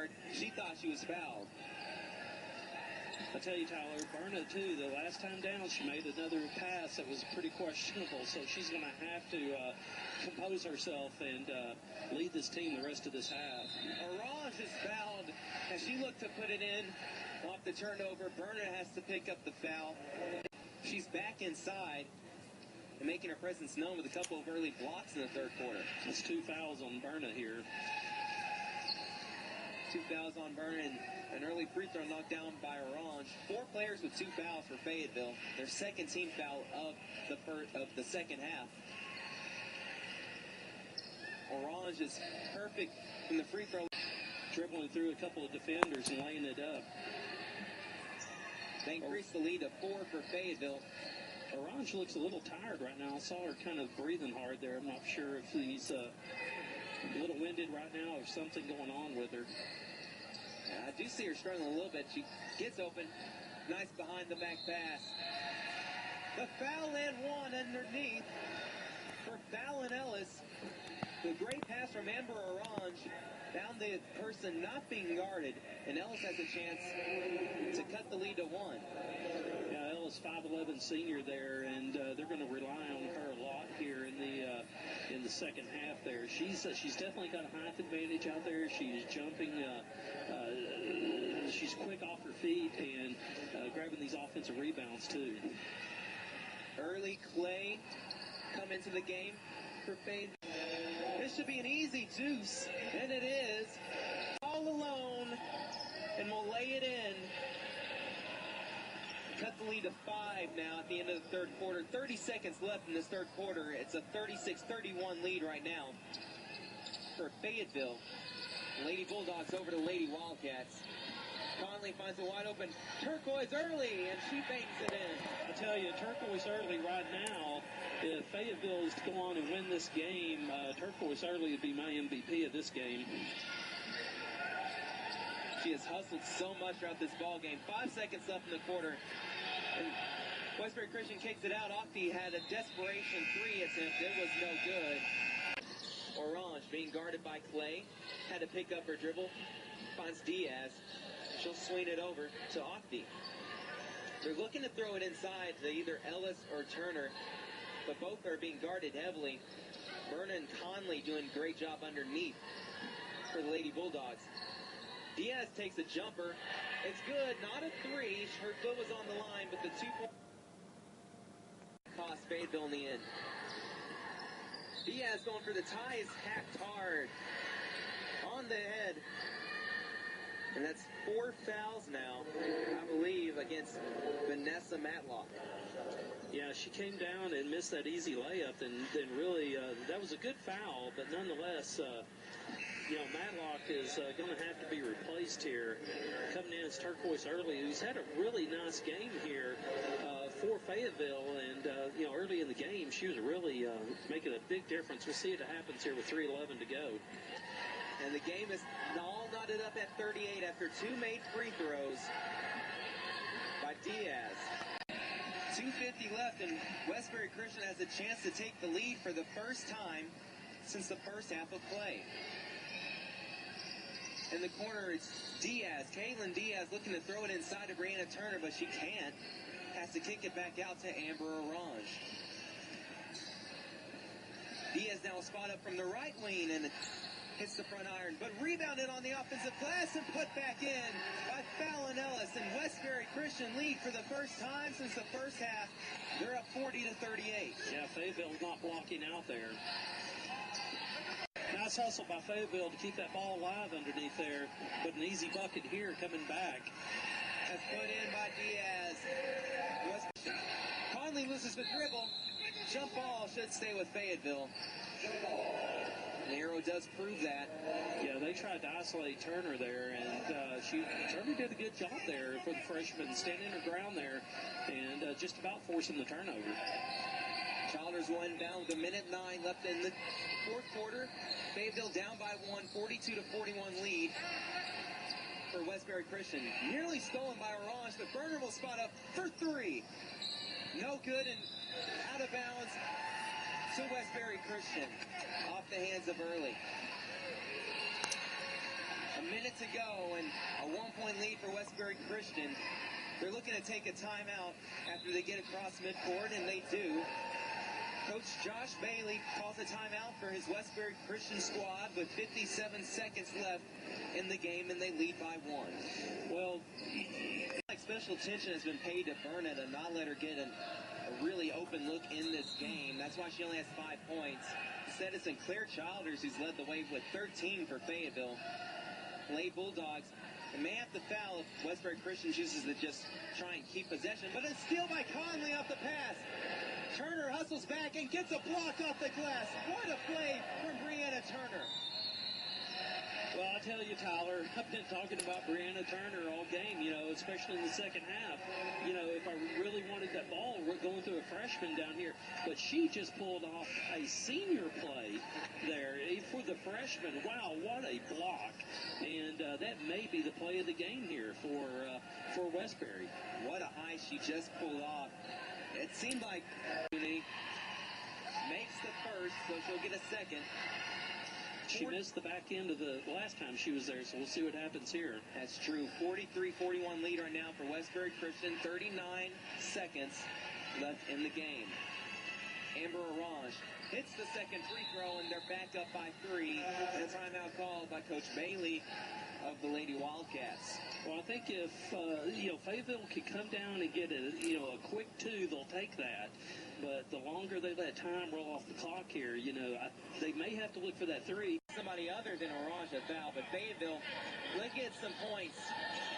hard. She thought she was fouled. I tell you, Tyler, Berna, too, the last time down, she made another pass that was pretty questionable, so she's going to have to compose herself and lead this team the rest of this half. Orange is fouled as she looked to put it in off the turnover. Berna has to pick up the foul. She's back inside and making her presence known with a couple of early blocks in the third quarter. That's 2 fouls on Berna here. 2 fouls on Berna and an early free throw knocked down by Orange. 4 players with 2 fouls for Fayetteville. Their second team foul of the second half. Orange is perfect from the free throw. Dribbling through a couple of defenders and laying it up. They increased the lead to 4 for Fayetteville. Orange looks a little tired right now. I saw her kind of breathing hard there. I'm not sure if she's a little winded right now or something going on with her. I do see her struggling a little bit. She gets open. Nice behind the back pass. The foul and one underneath for Fallon Ellis. The great pass from Amber Orange. Found the person not being guarded, and Ellis has a chance to cut the lead to 1. Yeah, Ellis, 5'11" senior there, and they're going to rely on her a lot here in the second half there. She's definitely got a height advantage out there. She's jumping. She's quick off her feet and grabbing these offensive rebounds too. Early Clay come into the game for Fayetteville. This should be an easy deuce, and it is. All alone, and we'll lay it in. Cut the lead to 5 now at the end of the third quarter. 30 seconds left in this third quarter. It's a 36-31 lead right now for Fayetteville. Lady Bulldogs over to Lady Wildcats. Conley finds a wide open Turquoise early, and she bangs it in. I tell you, Turquoise early right now, if Fayetteville is to go on and win this game, Turquoise early would be my MVP of this game. She has hustled so much throughout this ball game. 5 seconds left in the quarter. And Westbury Christian kicks it out. Octi had a desperation 3 attempt. It was no good. Orange being guarded by Clay. Had to pick up her dribble. Finds Diaz. She'll swing it over to Octi. They're looking to throw it inside to either Ellis or Turner, but both are being guarded heavily. Berna and Conley doing a great job underneath for the Lady Bulldogs. Diaz takes a jumper. It's good, not a 3. Her foot was on the line, but the 2-point cost Fayetteville in the end. Diaz going for the tie is hacked hard on the head. And that's 4 fouls now, I believe, against Vanessa Matlock. Yeah, she came down and missed that easy layup, and really, that was a good foul, but nonetheless, Matlock is going to have to be replaced here. Coming in as Turquoise early, who's had a really nice game here for Fayetteville, and, early in the game, she was really making a big difference. We'll see if it happens here with 3:11 to go. And the game is all knotted up at 38 after 2 made free throws by Diaz. 2:50 left, and Westbury Christian has a chance to take the lead for the first time since the first half of play. In the corner, it's Diaz. Caitlin Diaz looking to throw it inside to Brianna Turner, but she can't. Has to kick it back out to Amber Orange. Diaz now spot up from the right wing and hits the front iron, but rebounded on the offensive glass and put back in by Fallon Ellis. And Westbury Christian lead for the first time since the first half. They're up 40-38. Yeah, Fayetteville's not blocking out there. Nice hustle by Fayetteville to keep that ball alive underneath there, but an easy bucket here coming back. That's put in by Diaz. Conley loses the dribble. Jump ball should stay with Fayetteville. The arrow does prove that. Yeah, they tried to isolate Turner there, and Turner did a good job there for the freshman, standing her ground there and just about forcing the turnover. Childers will inbound with 1:09 left in the fourth quarter. Fayetteville down by 1, 42-41 lead for Westbury Christian. Nearly stolen by Orange, but Berner will spot up for 3. No good and out of bounds to Westbury Christian. Off the hands of Early. A minute to go and a 1-point lead for Westbury Christian. They're looking to take a timeout after they get across midcourt, and they do. Coach Josh Bailey calls a timeout for his Westbury Christian squad with 57 seconds left in the game, and they lead by 1. Well, like special attention has been paid to Berna to not let her get a really open look in this game. That's why she only has 5 points. Instead, it's Claire Childers who's led the way with 13 for Fayetteville. Lady Bulldogs may have to foul if Westbury Christian chooses to just try and keep possession, but it's steal by Conley off the pass. Turner hustles back and gets a block off the glass. What a play from Brianna Turner. Well, I tell you, Tyler, I've been talking about Brianna Turner all game, especially in the second half. If I really wanted that ball, we're going through a freshman down here. But she just pulled off a senior play there for the freshman. Wow, what a block. And that may be the play of the game here for Westbury. What a high she just pulled off. It seemed like makes the first, so she'll get a second. She missed the back end of the last time she was there, so we'll see what happens here. That's true. 43-41 lead right now for Westbury Christian. 39 seconds left in the game. Amber Orange hits the second free throw, and they're back up by 3. And a timeout called by Coach Bailey of the Lady Wildcats. Well, I think if Fayetteville could come down and get a quick 2, they'll take that. But the longer they let time roll off the clock here, they may have to look for that 3. Somebody other than Orange a foul, but Fayetteville, look at some points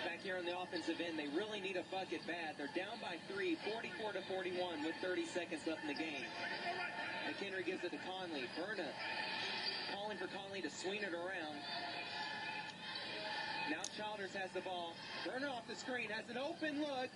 back here on the offensive end. They really need a bucket bad. They're down by 3, 44-41 with 30 seconds left in the game. McHenry gives it to Conley. Berna calling for Conley to swing it around. Now Childers has the ball. Berna off the screen has an open look.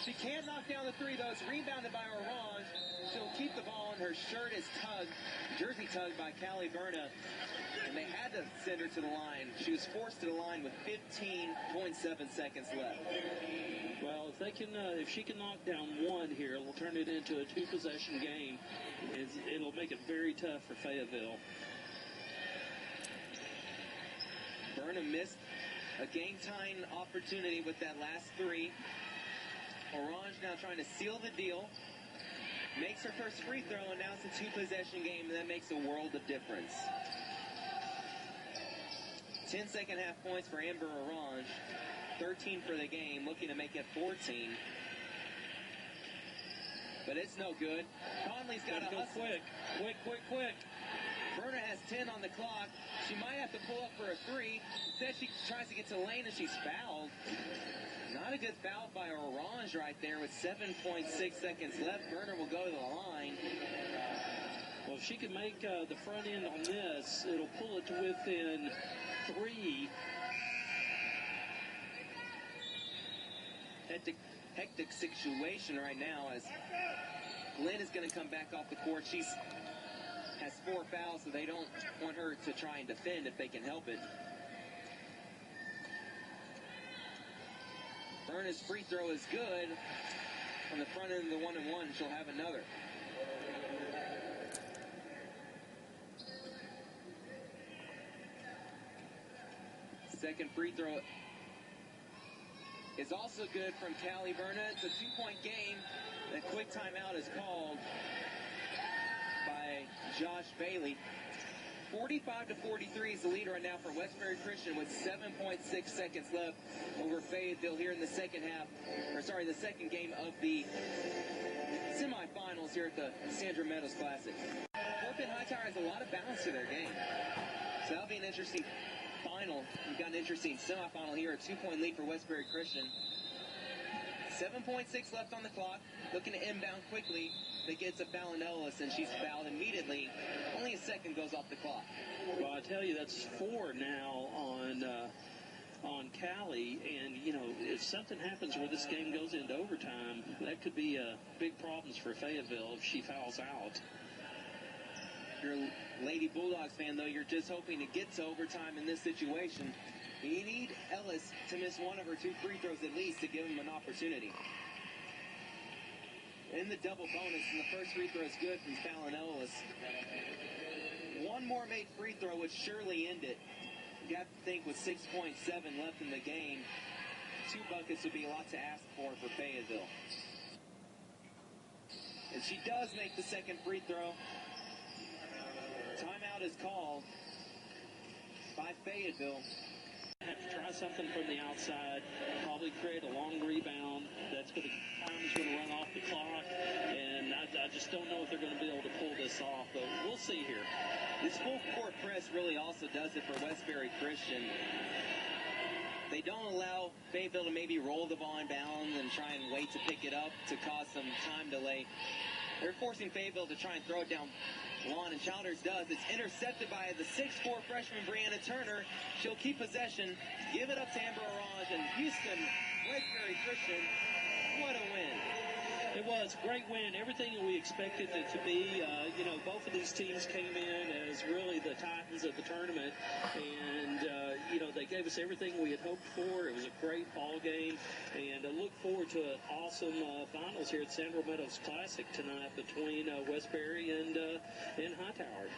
She can't knock down the 3, though. It's rebounded by Orange. She'll keep the ball, and her shirt is tugged, jersey tugged by Callie Berna. And they had to send her to the line. She was forced to the line with 15.7 seconds left. Well, if she can knock down 1 here, it'll turn it into a 2-possession game. It'll make it very tough for Fayetteville. Berna missed a game-tying opportunity with that last 3. Orange now trying to seal the deal. Makes her first free throw, and now it's a 2-possession game, and that makes a world of difference. 10 second half points for Amber Orange. 13 for the game, looking to make it 14. But it's no good. Conley's got to hustle. Quick. Berna has 10 on the clock. She might have to pull up for a 3. Instead, she tries to get to the lane, and she's fouled. Not a good foul by Orange right there with 7.6 seconds left. Berna will go to the line. Well, if she can make the front end on this, it'll pull it to within 3. Hectic situation right now as Glenn is going to come back off the court. She has 4 fouls, so they don't want her to try and defend if they can help it. Berna's free throw is good. On the front end of the 1-and-1, she'll have another. Second free throw is also good from Callie Berna. It's a 2-point game. The quick timeout is called by Josh Bailey. 45-43 is the lead right now for Westbury Christian with 7.6 seconds left over Fayetteville here in the second game of the semifinals here at the Sandra Meadows Classic. Fort Hightower has a lot of balance to their game. So that'll be an interesting final. We've got an interesting semifinal here, a 2-point lead for Westbury Christian. 7.6 left on the clock, looking to inbound quickly. They get to Fallon Ellis, and she's fouled immediately. Only a second goes off the clock. Well, I tell you, that's 4 now on Callie, and, if something happens where this game goes into overtime, that could be big problems for Fayetteville if she fouls out. If you're a Lady Bulldogs fan, though, you're just hoping to get to overtime in this situation. You need Ellis to miss 1 of her 2 free throws at least to give him an opportunity. In the double bonus, and the first free throw is good from Fallon Ellis. 1 more made free throw would surely end it. You have to think with 6.7 left in the game, 2 buckets would be a lot to ask for Fayetteville. And she does make the second free throw. Timeout is called by Fayetteville. Have to try something from the outside, probably create a long rebound. That's going to, time is going to run off the clock, and I just don't know if they're going to be able to pull this off, but we'll see here. This full court press really also does it for Westbury Christian. They don't allow Fayetteville to maybe roll the ball in bounds and try and wait to pick it up to cause some time delay. They're forcing Fayetteville to try and throw it down lawn, and Childers does. It's intercepted by the 6'4" freshman Brianna Turner. She'll keep possession, give it up to Amber Orange, and Houston Westbury Christian. What a win. It was a great win, everything we expected it to be. Both of these teams came in as really the titans of the tournament, and they gave us everything we had hoped for. It was a great ball game, and I look forward to an awesome finals here at Sandra Meadows Classic tonight between Westbury and Hightower.